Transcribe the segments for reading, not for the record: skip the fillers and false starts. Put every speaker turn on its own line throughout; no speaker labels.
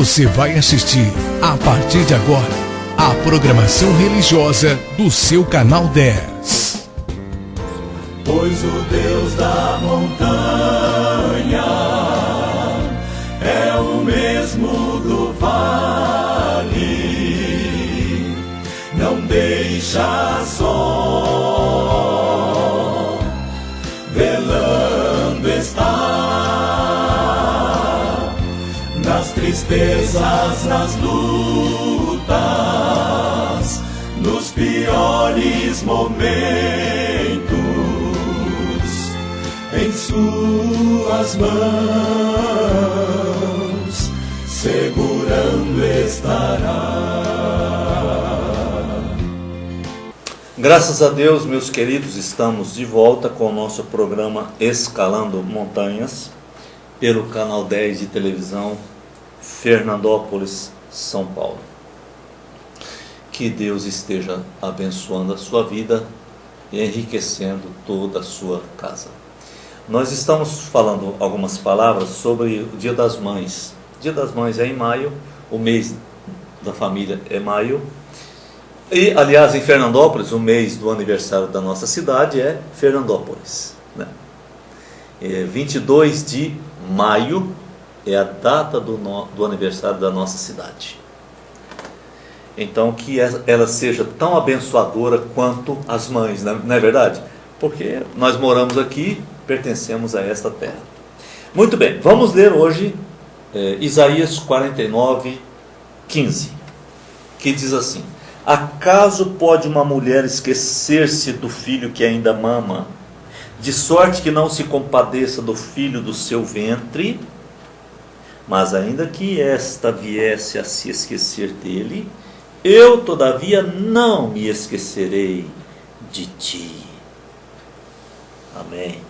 Você vai assistir, a partir de agora, a programação religiosa do seu canal 10.
Pois o Deus da montanha é o mesmo do vale, não deixa só, velando está, nas tristezas, nas lutas, nos piores momentos, em suas mãos segurando estará.
Graças a Deus, meus queridos, estamos de volta com o nosso programa Escalando Montanhas, pelo canal 10 de televisão, Fernandópolis, São Paulo. Que Deus esteja abençoando a sua vida e enriquecendo toda a sua casa. Nós estamos falando algumas palavras sobre o Dia das Mães. O Dia das Mães é em maio, o mês da família é maio. E, aliás, em Fernandópolis, o mês do aniversário da nossa cidade é Fernandópolis, né? 22 de maio é a data do aniversário da nossa cidade. Então, que ela seja tão abençoadora quanto as mães, não é verdade? Porque nós moramos aqui, pertencemos a esta terra. Muito bem, vamos ler hoje Isaías 49, 15, que diz assim: acaso pode uma mulher esquecer-se do filho que ainda mama, de sorte que não se compadeça do filho do seu ventre? Mas ainda que esta viesse a se esquecer dele, eu todavia não me esquecerei de ti. Amém.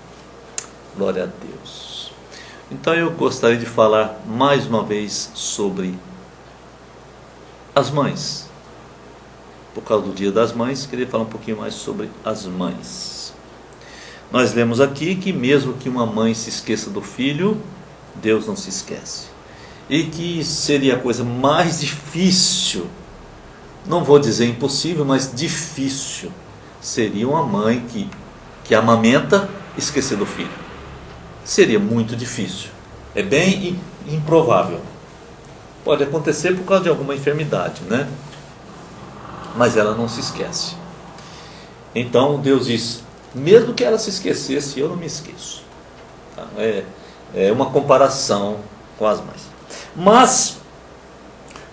Glória a Deus. Então eu gostaria de falar mais uma vez sobre as mães. Por causa do Dia das Mães, queria falar um pouquinho mais sobre as mães. Nós lemos aqui que mesmo que uma mãe se esqueça do filho, Deus não se esquece. E que seria a coisa mais difícil, não vou dizer impossível, mas difícil, seria uma mãe que amamenta esquecer do filho. Seria muito difícil. É bem improvável. Pode acontecer por causa de alguma enfermidade, né? Mas ela não se esquece. Então Deus diz: mesmo que ela se esquecesse, eu não me esqueço. Tá? É uma comparação com as mães. Mas,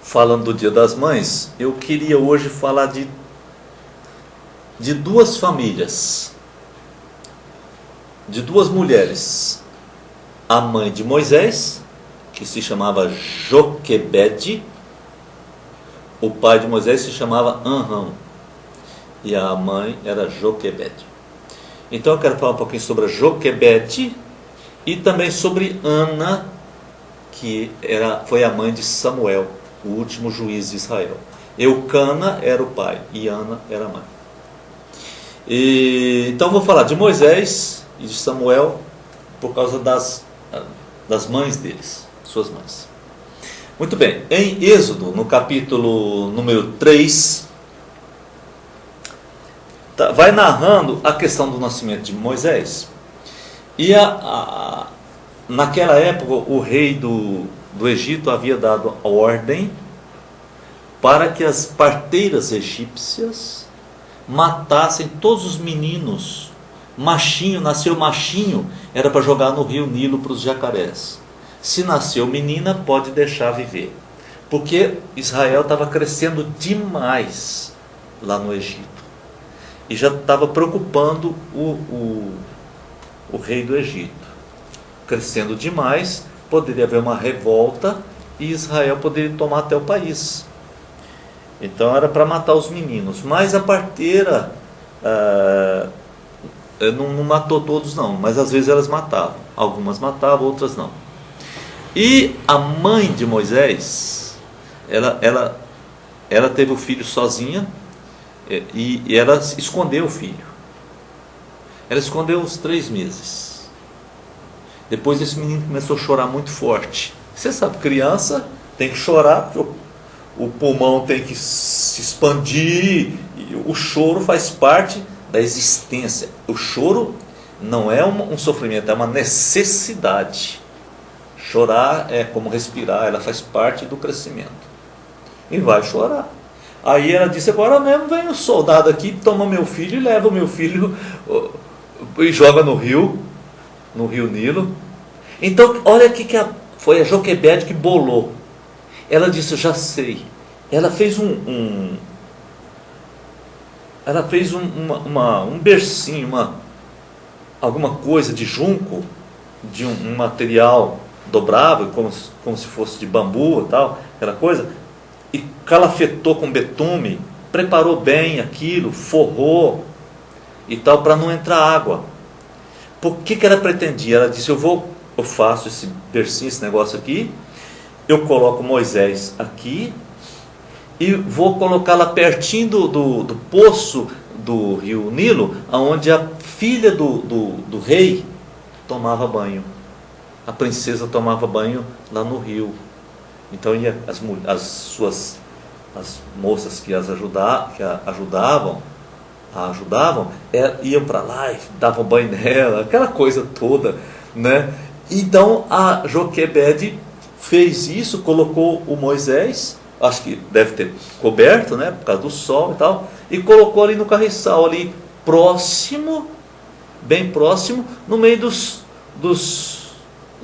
falando do Dia das Mães, eu queria hoje falar de duas famílias, de duas mulheres. A mãe de Moisés, que se chamava Joquebede. O pai de Moisés se chamava Amram, e a mãe era Joquebede. Então eu quero falar um pouquinho sobre a Joquebede e também sobre Ana, que foi a mãe de Samuel, o último juiz de Israel. Eucana era o pai e Ana era a mãe. Então vou falar de Moisés e de Samuel por causa das mães deles, suas mães. Muito bem, em Êxodo, no capítulo número 3, vai narrando a questão do nascimento de Moisés. E naquela época, o rei do Egito havia dado a ordem para que as parteiras egípcias matassem todos os meninos. Nasceu machinho, era para jogar no rio Nilo para os jacarés. Se nasceu menina, pode deixar viver. Porque Israel estava crescendo demais lá no Egito. E já estava preocupando o rei do Egito. Crescendo demais, poderia haver uma revolta e Israel poderia tomar até o país. Então era para matar os meninos. Mas a parteira não matou todos não, mas às vezes elas matavam. Algumas matavam, outras não. E a mãe de Moisés, ela teve o filho sozinha e ela escondeu o filho. Ela escondeu uns 3 meses. Depois esse menino começou a chorar muito forte. Você sabe, criança tem que chorar, porque o pulmão tem que se expandir, e o choro faz parte da existência. O choro não é um sofrimento, é uma necessidade. Chorar é como respirar, ela faz parte do crescimento. E vai chorar. Aí ela disse, agora mesmo vem o soldado aqui, toma meu filho e leva o meu filho e joga no rio Nilo. Então, olha aqui que foi a Joquebede que bolou. Ela disse, eu já sei. Ela fez um bercinho, alguma coisa de junco, de um material dobrável, como se fosse de bambu e tal, aquela coisa, e calafetou com betume, preparou bem aquilo, forrou e tal, para não entrar água. Por que ela pretendia? Ela disse, eu faço esse bercinho, esse negócio aqui, eu coloco Moisés aqui e vou colocá-la pertinho do poço do rio Nilo, onde a filha do rei tomava banho. A princesa tomava banho lá no rio. Então as moças que a ajudavam, iam para lá e davam banho nela, aquela coisa toda, né? Então a Joquebede fez isso, colocou o Moisés, acho que deve ter coberto, né, por causa do sol e tal, e colocou ali no carriçal, ali próximo, bem próximo, no meio dos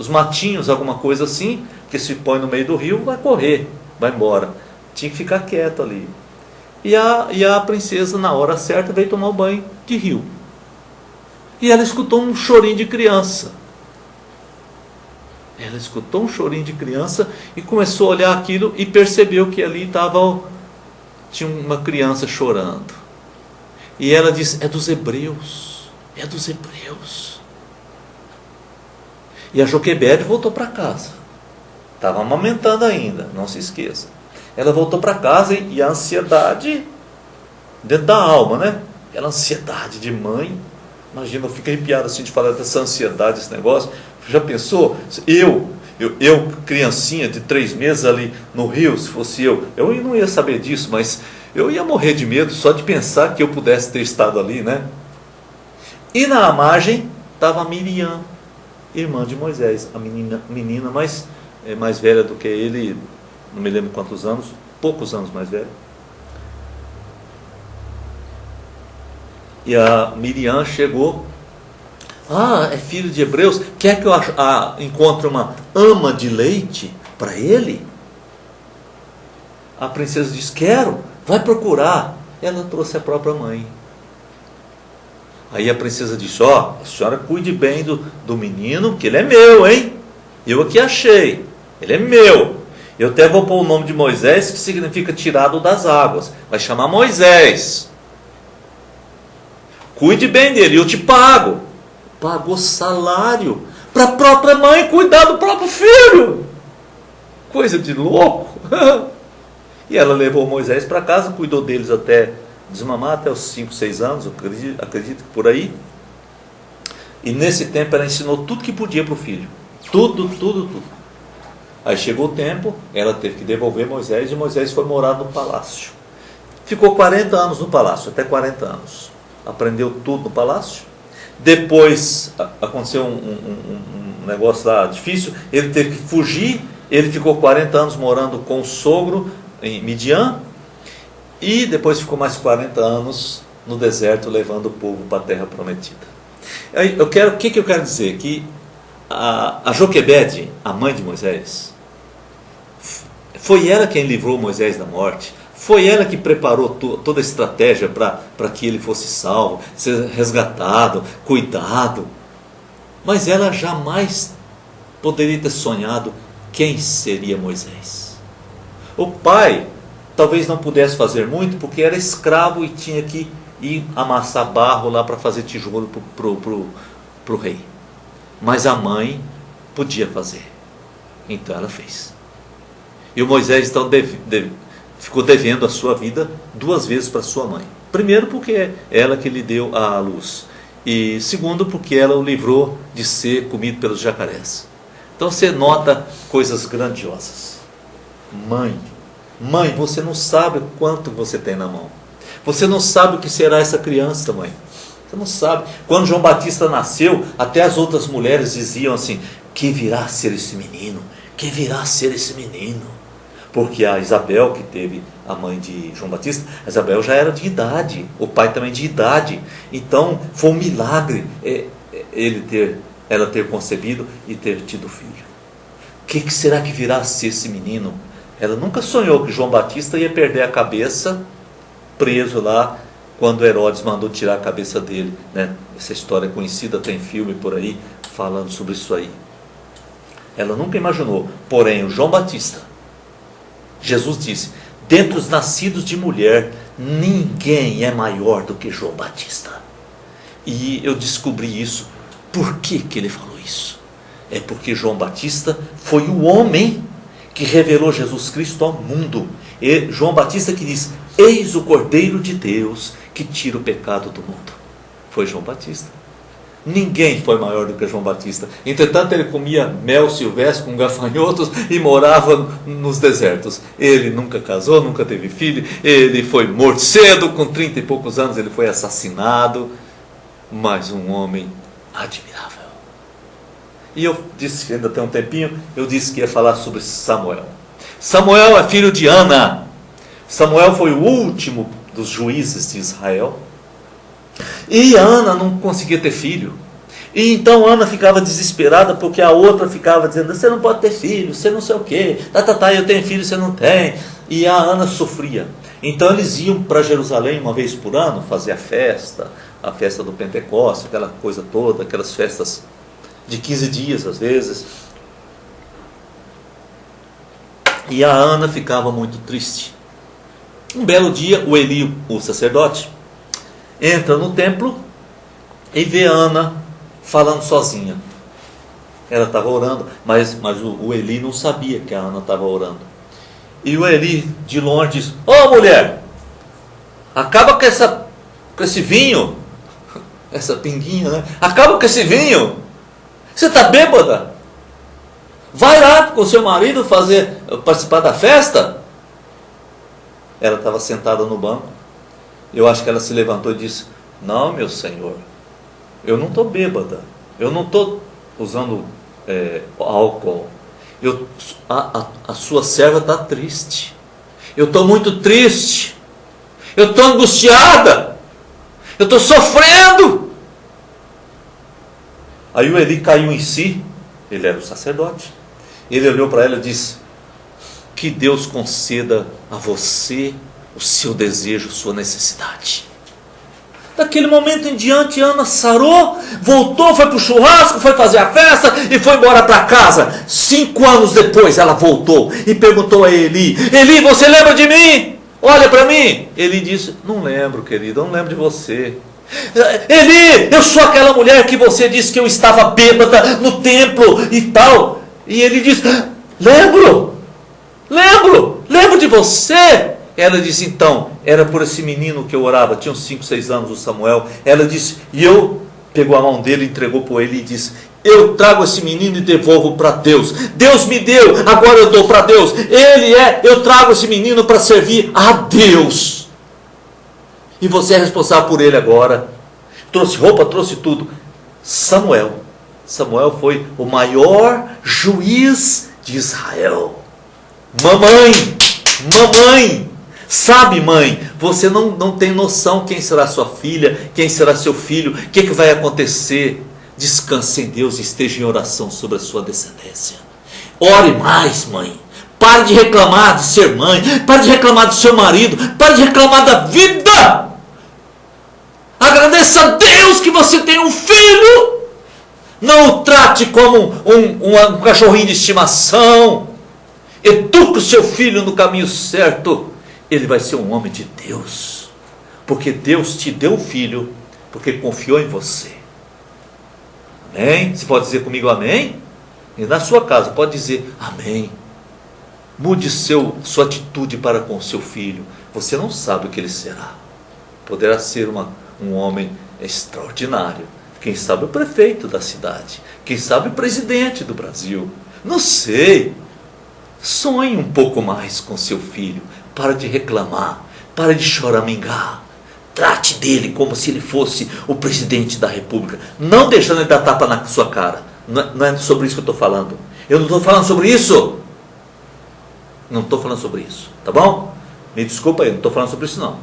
matinhos, alguma coisa assim, que se põe no meio do rio, vai correr, vai embora. Tinha que ficar quieto ali. E a princesa, na hora certa, veio tomar um banho de rio. E ela escutou um chorinho de criança. Ela escutou um chorinho de criança e começou a olhar aquilo e percebeu que ali tinha uma criança chorando. E ela disse, é dos hebreus, é dos hebreus. E a Joquebede voltou para casa. Estava amamentando ainda, não se esqueça. Ela voltou para casa e a ansiedade dentro da alma, né? Aquela ansiedade de mãe. Imagina, eu fico arrepiado assim de falar dessa ansiedade, esse negócio. Já pensou? Eu criancinha de 3 meses ali no rio, se fosse eu não ia saber disso, mas eu ia morrer de medo só de pensar que eu pudesse ter estado ali, né? E na margem estava a Miriam, irmã de Moisés, a menina mais velha do que ele, não me lembro quantos anos, poucos anos mais velha. E a Miriam chegou, é filho de hebreus, quer que eu encontre uma ama de leite para ele? A princesa disse, quero, vai procurar. Ela trouxe a própria mãe. Aí a princesa disse, a senhora cuide bem do menino, que ele é meu, hein? Eu aqui achei, ele é meu. Eu até vou pôr o nome de Moisés, que significa tirado das águas. Vai chamar Moisés. Cuide bem dele, eu te pago. Pagou salário para a própria mãe cuidar do próprio filho. Coisa de louco. E ela levou Moisés para casa, cuidou deles até desmamar, até os 5, 6 anos, eu acredito que por aí. E nesse tempo ela ensinou tudo que podia para o filho. Tudo. Aí chegou o tempo, ela teve que devolver Moisés, e Moisés foi morar no palácio. Ficou 40 anos no palácio, até 40 anos. Aprendeu tudo no palácio. Depois aconteceu um negócio lá difícil, ele teve que fugir, ele ficou 40 anos morando com o sogro em Midian, e depois ficou mais 40 anos no deserto, levando o povo para a terra prometida. O que eu quero dizer? Que a Joquebede, a mãe de Moisés, foi ela quem livrou Moisés da morte. Foi ela que preparou toda a estratégia para que ele fosse salvo, ser resgatado, cuidado. Mas ela jamais poderia ter sonhado quem seria Moisés. O pai talvez não pudesse fazer muito, porque era escravo e tinha que ir amassar barro lá para fazer tijolo para o rei. Mas a mãe podia fazer. Então ela fez. E o Moisés então ficou devendo a sua vida 2 vezes para sua mãe. Primeiro porque é ela que lhe deu a luz. E segundo porque ela o livrou de ser comido pelos jacarés. Então você nota coisas grandiosas. Mãe, você não sabe o quanto você tem na mão. Você não sabe o que será essa criança, mãe. Você não sabe. Quando João Batista nasceu, até as outras mulheres diziam assim: que virá a ser esse menino? Que virá a ser esse menino? Porque a Isabel, que teve a mãe de João Batista, a Isabel já era de idade, o pai também de idade. Então foi um milagre ela ter concebido e ter tido filho. O que será que virá a ser esse menino? Ela nunca sonhou que João Batista ia perder a cabeça preso lá, quando Herodes mandou tirar a cabeça dele, né? Essa história é conhecida, tem filme por aí falando sobre isso aí. Ela nunca imaginou. Porém, o João Batista, Jesus disse: dentre os nascidos de mulher, ninguém é maior do que João Batista. E eu descobri isso. Por que ele falou isso? É porque João Batista foi o homem que revelou Jesus Cristo ao mundo. E João Batista que diz: eis o Cordeiro de Deus que tira o pecado do mundo. Foi João Batista. Ninguém foi maior do que João Batista. Entretanto, ele comia mel silvestre com gafanhotos e morava nos desertos. Ele nunca casou, nunca teve filho. Ele foi morto cedo, com 30 e poucos anos ele foi assassinado. Mas um homem admirável. E eu disse, ainda tem um tempinho, eu disse que ia falar sobre Samuel. Samuel é filho de Ana. Samuel foi o último dos juízes de Israel. E Ana não conseguia ter filho. E então Ana ficava desesperada, porque a outra ficava dizendo: você não pode ter filho, você não sei o quê, eu tenho filho, você não tem. E a Ana sofria. Então eles iam para Jerusalém uma vez por ano fazer a festa do Pentecostes, aquela coisa toda, aquelas festas de 15 dias às vezes. E a Ana ficava muito triste. Um belo dia, o Eli, o sacerdote, entra no templo e vê Ana falando sozinha. Ela estava orando, mas o Eli não sabia que a Ana estava orando. E o Eli, de longe, diz: ô mulher, acaba com esse vinho, essa pinguinha, né? Acaba com esse vinho. Você está bêbada? Vai lá com o seu marido participar da festa. Ela estava sentada no banco. Eu acho que ela se levantou e disse: não, meu senhor, eu não estou bêbada, eu não estou usando álcool, a sua serva está triste, eu estou muito triste, eu estou angustiada, eu estou sofrendo. Aí o Eli caiu em si, ele era o sacerdote, ele olhou para ela e disse: que Deus conceda a você o seu desejo, sua necessidade. Daquele momento em diante, Ana sarou, voltou, foi para o churrasco, foi fazer a festa e foi embora para casa. 5 anos depois ela voltou e perguntou a Eli: Eli, você lembra de mim? Olha para mim. Eli disse: não lembro, querido, eu não lembro de você. Eli, eu sou aquela mulher que você disse que eu estava bêbada no templo e tal. E ele disse: lembro de você. Ela disse: então, era por esse menino que eu orava, tinha uns 5, 6 anos, o Samuel. Ela disse, e eu, pegou a mão dele, entregou para ele e disse: eu trago esse menino e devolvo para Deus. Deus me deu, agora eu dou para Deus. Eu trago esse menino para servir a Deus. E você é responsável por ele agora. Trouxe roupa, trouxe tudo. Samuel foi o maior juiz de Israel. Mamãe, sabe, mãe, você não tem noção quem será sua filha, quem será seu filho, o que vai acontecer. Descanse em Deus e esteja em oração sobre a sua descendência. Ore mais, mãe. Pare de reclamar de ser mãe, pare de reclamar do seu marido, pare de reclamar da vida. Agradeça a Deus que você tem um filho. Não o trate como um cachorrinho de estimação. Eduque o seu filho no caminho certo. Ele vai ser um homem de Deus. Porque Deus te deu um filho, porque confiou em você. Amém? Você pode dizer comigo amém? E na sua casa pode dizer amém. Mude sua atitude para com o seu filho. Você não sabe o que ele será. Poderá ser um homem extraordinário. Quem sabe o prefeito da cidade. Quem sabe o presidente do Brasil. Não sei. Sonhe um pouco mais com seu filho. Para de reclamar, para de choramingar. Trate dele como se ele fosse o presidente da república, não deixando ele dar tapa na sua cara. Não é sobre isso que eu estou falando. Eu não estou falando sobre isso. Não estou falando sobre isso, tá bom? Me desculpa aí, não estou falando sobre isso não.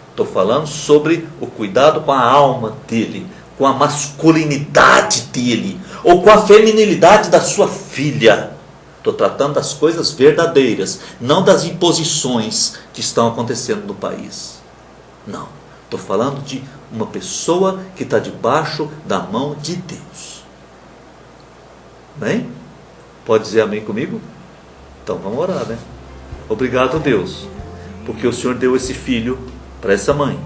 Estou falando sobre o cuidado com a alma dele, com a masculinidade dele, ou com a feminilidade da sua filha. Estou tratando das coisas verdadeiras, não das imposições que estão acontecendo no país. Não, estou falando de uma pessoa que está debaixo da mão de Deus. Bem? Pode dizer amém comigo? Então vamos orar, né? Obrigado, Deus, porque o Senhor deu esse filho para essa mãe.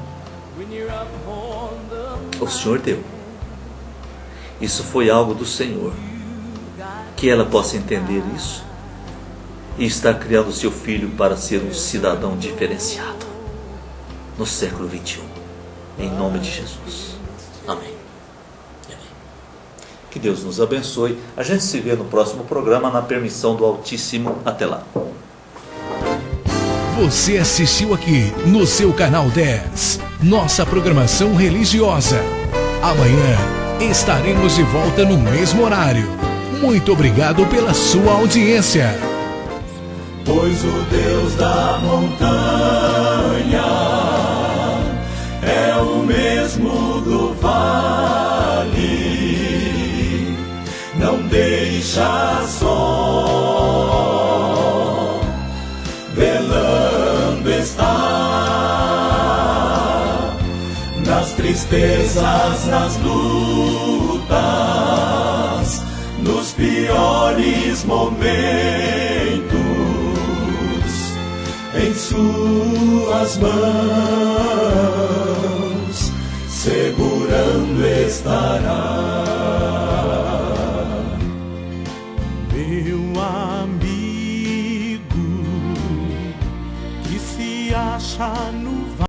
O Senhor deu. Isso foi algo do Senhor. Que ela possa entender isso e estar criando o seu filho para ser um cidadão diferenciado no século 21. Em nome de Jesus. Amém. Que Deus nos abençoe. A gente se vê no próximo programa, na permissão do Altíssimo. Até lá.
Você assistiu aqui no seu canal 10, nossa programação religiosa. Amanhã estaremos de volta no mesmo horário. Muito obrigado pela sua audiência.
Pois o Deus da montanha é o mesmo do vale, não deixa só, velando está, nas tristezas, nas lutas, nos piores momentos, em suas mãos, segurando estará.
Meu amigo, que se acha no